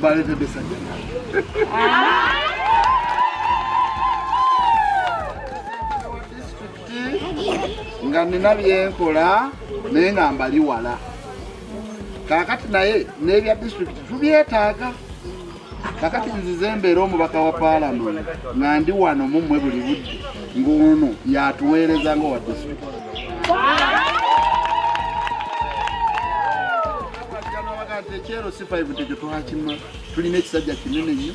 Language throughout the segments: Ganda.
Balete besajja. Nga nina byenkola naye nga mbali wala. Kakati naye n'ebya district tubyetaaga. Kakati nzize embeera omubaka wa Parliament nga ndi wano mumwe buli budde ng'ono yatuweereza nga wa district. Ekyero si 5 tekyo twakima tulina ekisajja kinene nnyo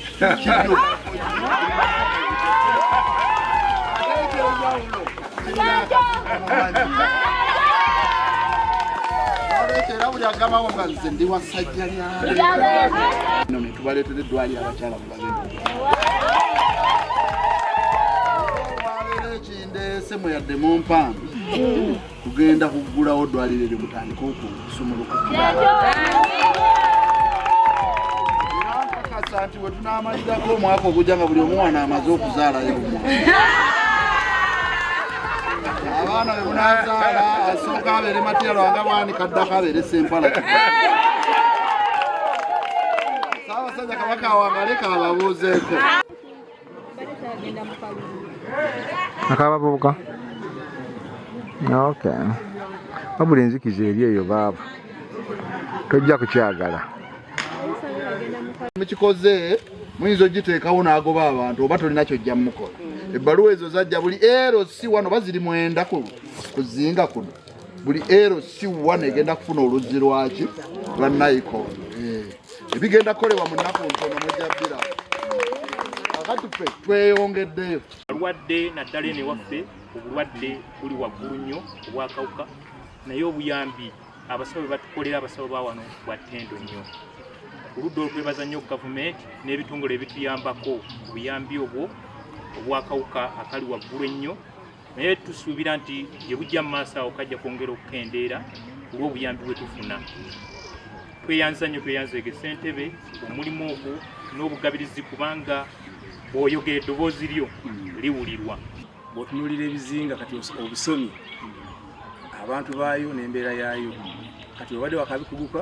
era buli agamawo nga nze ndi wasajja lyano netubaleetera eddwaliro abakyala mulabeera ekindeese mwe yadde mu mpambi tugenda kuggulawo eddwaliro eryo mutandika okusumuluka nti we tunaamalirako omwaka ogujja nga buli omwana amaze okuzaalayo abaana be bunaazaala asooka abeere matiyalo anga bwanika addako abeere sempala Saabasajja Kabaka wangaleka ababuuzeeko akababuuka okay wabula enzikiza eri eyo baaba tojja kukyagala mukikoze muyinza ogiteekawo n'agoba abantu oba tolina kyojja mukola ebbaluwa ezo zajja buli LC1 oba ziri 9 kuzinga kuno buli LC1 egenda kufuna oluzzi lwaki lwa nayikondo ebigenda kukolebwa mu nnaku ntono mujja kakati ffe tweyongeddeyo alwadde naddala eno ewaffe obulwadde buli waggulu nnyo obwakawuka naye obuyambi abasawo batukolera abasawo ba wano bwa ttendo nnyo oludda olwebaza nnyo gavumenti n'ebitongole ebituyambako obuyambi obwo obwakawuka akali waggulu ennyo naye tusuubira nti gye bujja mu maaso awo kajja kwongera okukendeera olw'obuyambi bwe tufuna tweyanza nnyo tweyanzeege ssentebe omulimu ogwo n'obugabirizi kubanga bw'oyogera eddoboozi lyo liwulirwa bw'otunuulira ebizinga kati obusomi abantu baayo n'embeera yaayo kati obadde wakabikuguka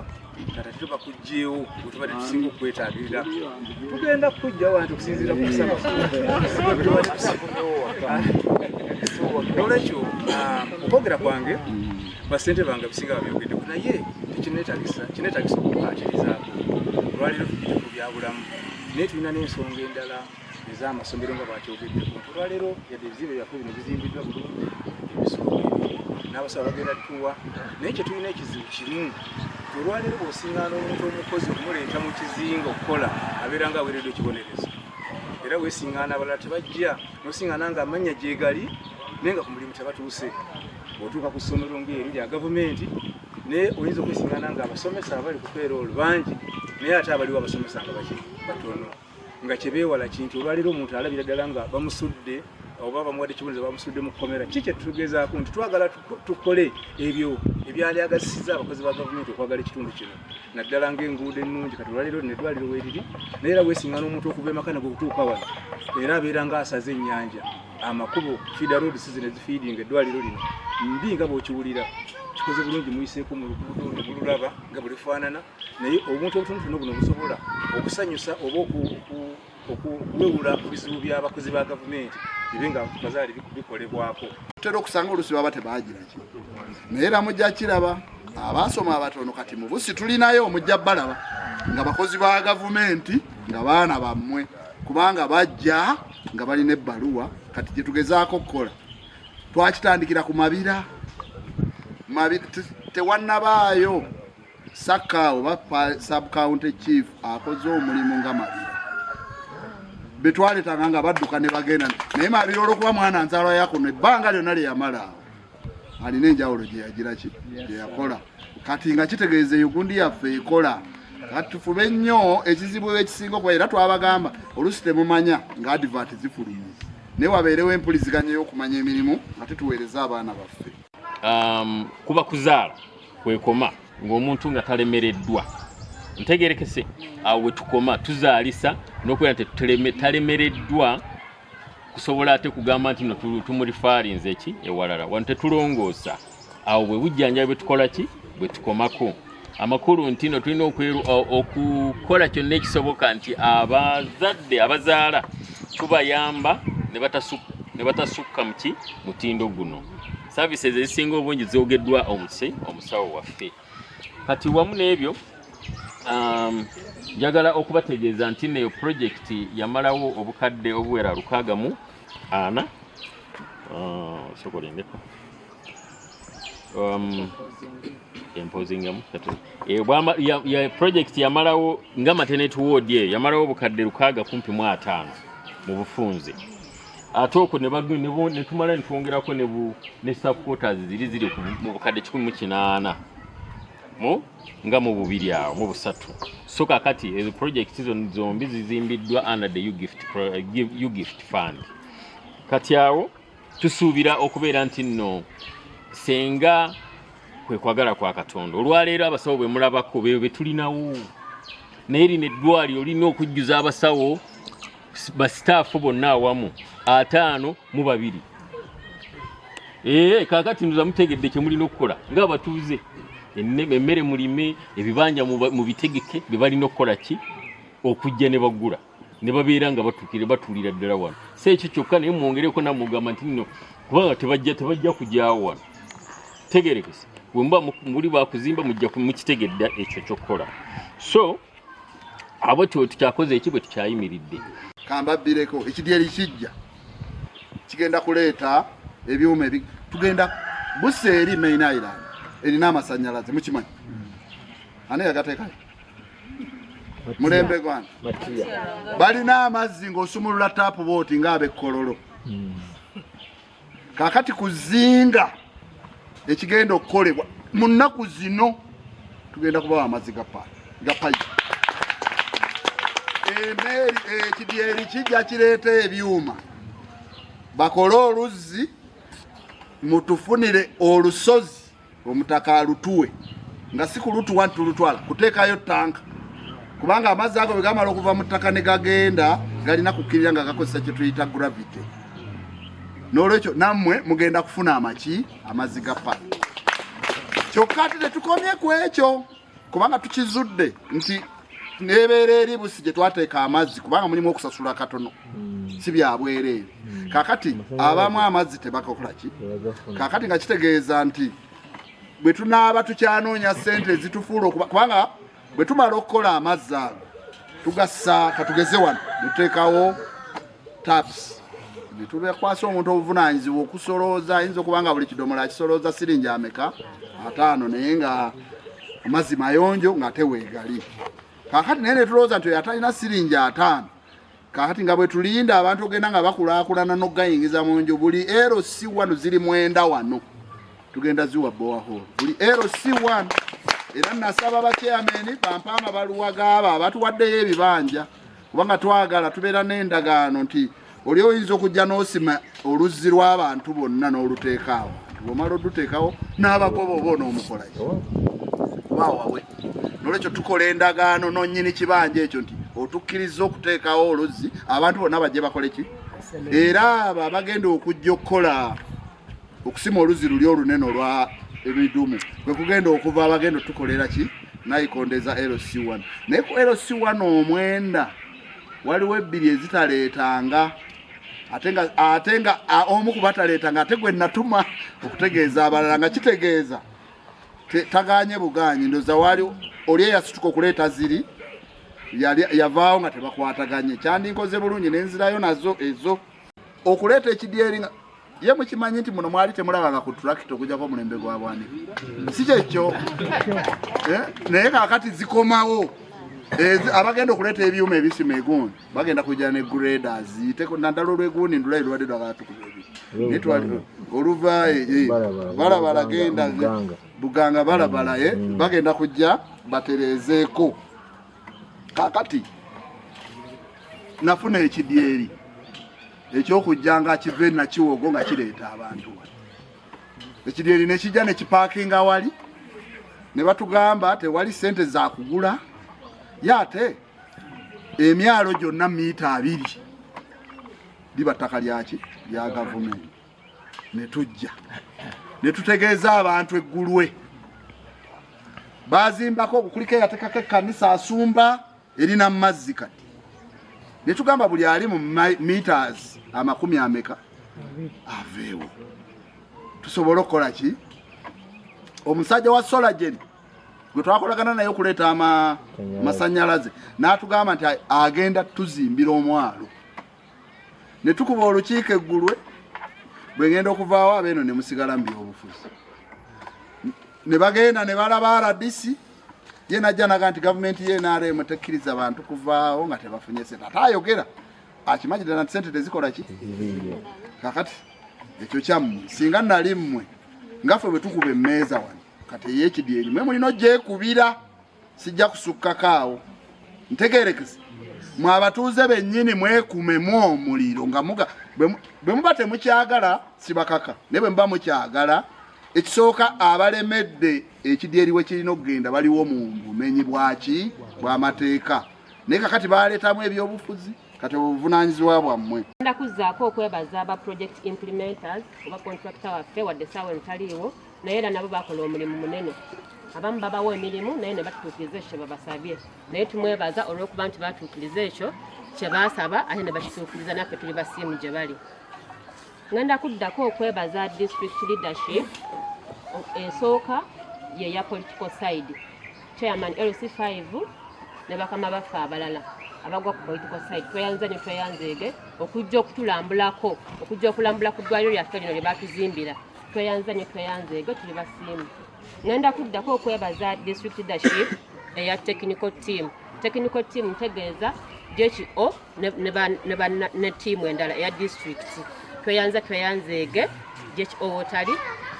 kati tuba kujjeewo bwetubadde tusinga okwetaagirira tugenda kujjawo wanti okusinziira ku kusaba olwekyo okwogera kwange basente bange bisinga babyogeddeku naye tekineetagisa okukaatirizaako olwaliro tugire ku byabulamu naye tulina n'ensonga endala ez'amasomero nga bakyogeddeku olwaliro yadde ebizimbe byaffe bino bizimbiddwa bulungi ebisoko n'abasawo bagenda tuwa naye kye tulina ekizibu kimu olwaliro bw'osiŋŋaana omuntu omukozi okumuleeta mu kizinga okukola abeera nga aweereddwa ekibonerezo era weesiŋŋaana abalala tebajja n'osiŋŋaana nga amanya gyegali naye nga ku mulimu tebatuuse bw'otuuka ku ssomero ng'eri lya gavumenti naye oyinza okwesiŋŋaana nga abasomesa abali ku peroolo bangi naye ate abaliwo abasomesa nga batono nga kyebeewala kintu olwaliro omuntu alabira ddala nga bamusudde oba bamuwadde ekibonerezo bamusudde mu kkomera ki kyetugezaako nti twagala tukole ebyo ebyali agasiza abakozi ba gavumenti okwagala ekitundu kino naddala ng'enguudo ennungi kati olwaliro neddwaliro weeriri naye era weesiŋŋaana omuntu okuva emakana gwe okutuuka wano era abeera ng'asaze ennyanja amakubo feeder road season ezifiidinga eddwaliro lino mbi nga bw'okiwulira kikoze bulungi muyiseeko mu luguudo nebululaba nga bulifaanana naye obuntu obutonotono buno busobola okusanyusa oba okuwewula ku bizibu by'abakozi ba gavumenti bibe nga bazaali bikolebwako tutera okusanga olusi baba tebaagiraki naye era mujja kiraba abaasoma abatono kati mu busi tulinayo mujja balaba nga bakozi ba gavumenti nga baana bammwe kubanga bajja nga balina ebbaluwa kati gye tugezaako okukola twakitandikira ku mabira tewannabaayo Saka oba sub county chief akoze omulimu nga mabira betwaleetanga nga badduka ne bagenda naye mabira olwokuba mwana nzaalwa yakuno ebbanga lyonna lye yamala alina enjawulo gye yagiraki gye yakola kati nga kitegeeza Ugundi yaffe ekola kati tufube nnyo ekizibu ekisinga okuba era twabagamba oluusi temumanya nga advert zifulumye naye wabeerewo empuliziganya y'okumanya emirimu ate tuweereze abaana baffe kuba kuzaala kwekoma ng'omuntu nga talemereddwa ntegerekese awo we tukoma tuzaalisa n'okubeera nti talemereddwa kusobola ate kugamba nti no tumulifaalinze eki ewalala wano tetulongoosa awo bwe bujjanjabi bwe tukola ki bwe tukomako amakulu ntino tulina okukola kyonna ekisoboka nti abazadde abazaala tubayamba ne batasukka muki mutindo guno. Services ezisinga obungi zoogeddwa omusawo waffe. Kati wamu n'ebyo njagala okubategeeza nti neyo projekiti yamalawo obukadde obuwera 640 sokolendeko project yamalawo nga maternity ward ye yamalawo obukadde 650 mu bufunze. Ate okwo ne tumala netwongerako ne subquarters ziri mu bukadde 180 nga mu bubiri awo mu busatu. So kakati ezo project zombi zizimbiddwa under the U-Gift Fund. Kati awo tusuubira okubeera nti nno senga kwe kwagala kwa Katonda olwaleero abasawo bwe mulabako be tulinawo naye lino eddwaliro olina okujjuza abasawo basitaafu bonna awamu 52. Kakati nduza mutegedde kye mulina okukola ng'abatuuze emmere mulime ebibanja mu bitegeke bye balina okukola ki okujja ne bagula ne babeera nga batuulira ddala wano. Si ekyo kyokka naye mwongereko namugamba nti nno kubanga tebajja kujyawo wano tegerekese bwemba muli bakuzimba mujja mukitegedda ekyo kyokkola. So abo tukyakoze eki bwe tukyayimiridde. Kambabbireko ekidyeri kijja kigenda kuleeta ebyuma tugenda Buseeri Main Island erina amasannyalaze mukimanyi ani yagateekayo mulembe gwana balina amazzi ng'osumulula taapu booti ng'ab'ekkololo. Kakati kuzinga ekigenda okukolebwa mu nnaku zino tugenda kubawa amazzi ga payipu. Emeeri ekidyeri kijja kireeta ebyuma bakole oluzzi mutufunire olusozi omutaka alutuwe nga si kulutuwa ntulutwala kuteekayo tanka kubanga amazzi ago bwe gamala okuva mu ttaka ne gagenda galina kukkirira nga gakozesa kye tuyita gravity. N'olwekyo nammwe mugenda kufuna amazzi ga payipu. Kyokka ate tetukomye ku ekyo kubanga tukizudde nti nebeera eri Busi gye twateeka amazzi kubanga mulimu okusasula katono si bya bwereere. Kakati abamu amazzi tebakola ki kakati nga kitegeeza nti bwe tunaaba tukyanoonya ssente ezitufuula kubanga bwe tumala okukola amazzi ago tugassa katugeze wano netuteekawo taps netubekwasa omuntu obuvunaanyizibwa okusolooza ayinza okubanga buli kidomola akisolooza siringi ameka 5 naye nga amazzi mayonjo nga teweegali. Kakati naye netulowooza nti oyo atalina siringi 5 kakati nga bwe tulinda abantu ogenda nga bakulaakulana n'okugayingiza mu nju buli LC1 ziri 9 wano tugenda ziwa borehole buli LC1 era nasaba abachairman bampa amabaluwa gaabo abatuwaddeyo ebibanja kubanga twagala tubeera n'endagaano nti oli oyinza okujja n'osima oluzzi lw'abantu bonna n'oluteekaawo bw'omala oduteekawo n'abagoba oba onoomukolayo waawawe. N'olwekyo tukola endagaano n'onnyini kibanja ekyo nti otukkiriza okuteekawo oluzzi abantu bonna bajje bakole ki era abo abagenda okujja okukola okusima oluzzi luli olunene olwa ebidumu bwe kugenda okuva abagenda tukolera ki nayikondeza LC1 naye ku LC1 omwenda waliwo ebbiri ezitaleetanga ate nga omu kubataleetanga ate gwe natuma okutegeeza abalala nga kitegeeza tagaanye bugaanyi ndoza wali oli eyasituka okuleeta ziri yavaawo nga tebakwataganye kyandinkoze bulungi nenzirayo nazo ezo okuleeta ekidyeri nga ye mukimanyi nti muno mwali temulabanga ku tractor okujjako mulembe gwa bwanika si kyekyo naye kakati zikomawo abagenda okuleeta ebyuma ebisima egundi bagenda kujja ne graders naddala olwegundi ndula erwadde dwagatukuzebi oluva balabala genda Buganga balabala bagenda kujja batereezeeko. Kakati nafuna ekidyeri ekyokujja nga kive nakiwogo nga kireeta abantu ekidyeri nekijja nekipaakinga wali ne batugamba tewali ssente za kugula yate emyalo gyonna mita 2 liba ttaka lyaki lya gavumenti netujja netutegeeza abantu eggulwe bazimbako okuliko yatekako ekkanisa asumba erina mazzi kati ne tugamba buli ali mu meters 100 aveewo tusobola okukola ki omusajja wa Solagen gwe twakolagana naye okuleeta masanyalaze n'atugamba nti agenda tuzimbira omwalo ne tukuba olukiiko eggulwe bwe ngenda okuvaawo abeeno ne musigala mu byobufuzi ne bagenda ne balaba RDC ye najja naga nti gavumenti ye NRM tekkiriza abantu kuvaawo nga tebafunye sente ate ayogera akimanyi ddala nti sente tezikola ki kakati ekyo kyammwe singa nali mmwe ngaffe bwe tukuba emmeeza wano kati ey'ekidyenyi mwe mulina ogyekubira sijja kusukkakaawo ntegeerekese mwe abatuuze bennyini mwekumemu omuliro nga bwe muba temukyagala sibakaka naye bwe muba mukyagala ekisooka abalemedde ekidyeri we kirina okugenda baliwo mu bumenyi bwaki bw'amateeka naye kakati baleetamu ebyobufuzi kati obuvunaanyizibwa bwammwe ndakuzzaako okwebaza aba project implementers oba contractor waffe wadde saawa entaliiwo naye era nabo bakola omulimu munene abamu babawo emirimu naye ne batutuukiriza ekyo kye babasabye naye tumwebaza olw'okuba nti batuukiriza ekyo kye baasaba ate ne bakituukiriza naffe tuli basiimu gye bali ngenda kuddako okwebaza district leadership esooka ye ya political side chairman LC5 ne bakama baffe abalala abagwa ku political side tweyanzeege okujja okutulambulako okujja okulambula ku ddwaliro lyaffe lino lye batuzimbira tweyanzeege tuli basiimu ngenda kuddako okwebaza district leadership eya technical team ntegeeza JHO ne tiimu endala eya district tweyanzeege JHO wotali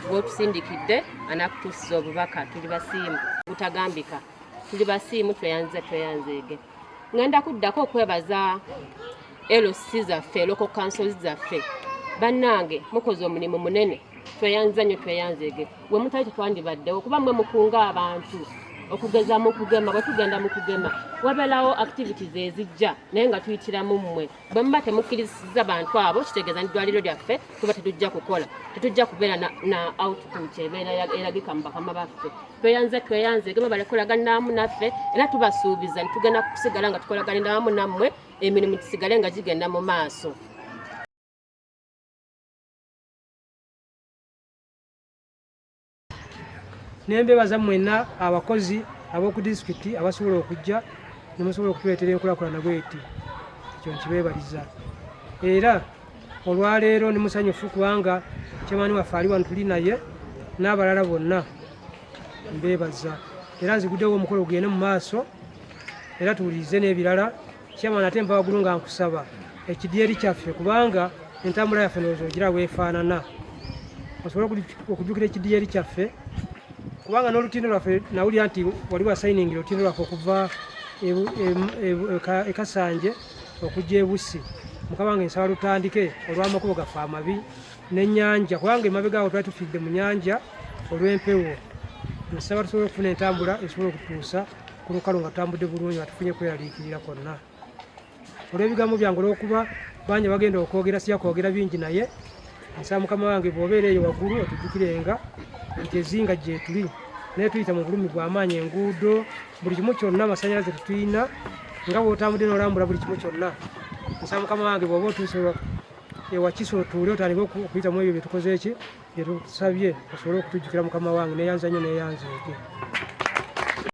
gwotusindikidde anakutuusiza obubaka tuli basiimu butagambika tuli basiimu tweyanzeege ngenda kuddako okwebaza LC zaffe local councils zaffe bannange mukoze omulimu munene tweyanzeege bwe mutali tetwandibaddewo kuba mwe mukunga abantu okugeza mu kugema bwe tugenda mu kugema wabeerawo activities ezijja naye nga tuyitiramu mmwe bwe muba temukkiriza bantu abo kitegeeza n'eddwaliro lyaffe tuba tetujja kukola tetujja kubeera na output ebeera eragika mu bakama baffe tweyanzeege mwe balekolagana awamu naffe era tubasuubiza nitugenda kusigala nga tukolaganira awamu nammwe emirimu gisigale nga gigenda mu maaso. Nembebaza mwenna abakozi ab'oku disitulikiti abasobola okujja ne musobola okutuleetera enkulaakulana bweti ekyo nkibeebaliza era olwaleero ne musanyufu kubanga kyamaani waffe ali wano tuli naye n'abalala bonna mbeebaza era nziguddewo omukolo gugende mu maaso era tuwulirize n'ebirala kyamaani ate mpa waggulu nga nkusaba ekidyeri kyaffe kubanga entambula yaffe ndowooza ogira weefaanana osobole okujjukira ekidyeri kyaffe kubanga n'olutindo lwaffe nawulira nti wali wasayiningira olutindo lwaffe okuva ekasanje okujja ebusi mukama wange nsaba lutandike olw'amakubo gaffe amabi n'ennyanja kubanga emabega awo twali tufidde mu nnyanja olw'empewo nsaba tusobole okufuna entambula esobola okutuusa ku lukalu nga tutambudde bulungi nga tufunye kweraliikirira kwonna olw'ebigambo byange olw'okuba bangi bagenda okwogera sijja kwogera bingi naye nsaba mukama wange bw'obeera eyo waggulu otujjukirenga nti ezinga gye tuli naye tuyita mu bulumi bw'amaanyi enguudo buli kimu kyonna amasanyalaze tetulina nga bw'otambudde n'olambula buli kimu kyonna nsaba mukama wange bw'oba otuuse ewakisa otuule otandike okuyitamu ebyo bye tukoze eki bye tusabye osobole okutujjukira mukama wange neeyanza nnyo neeyanzeege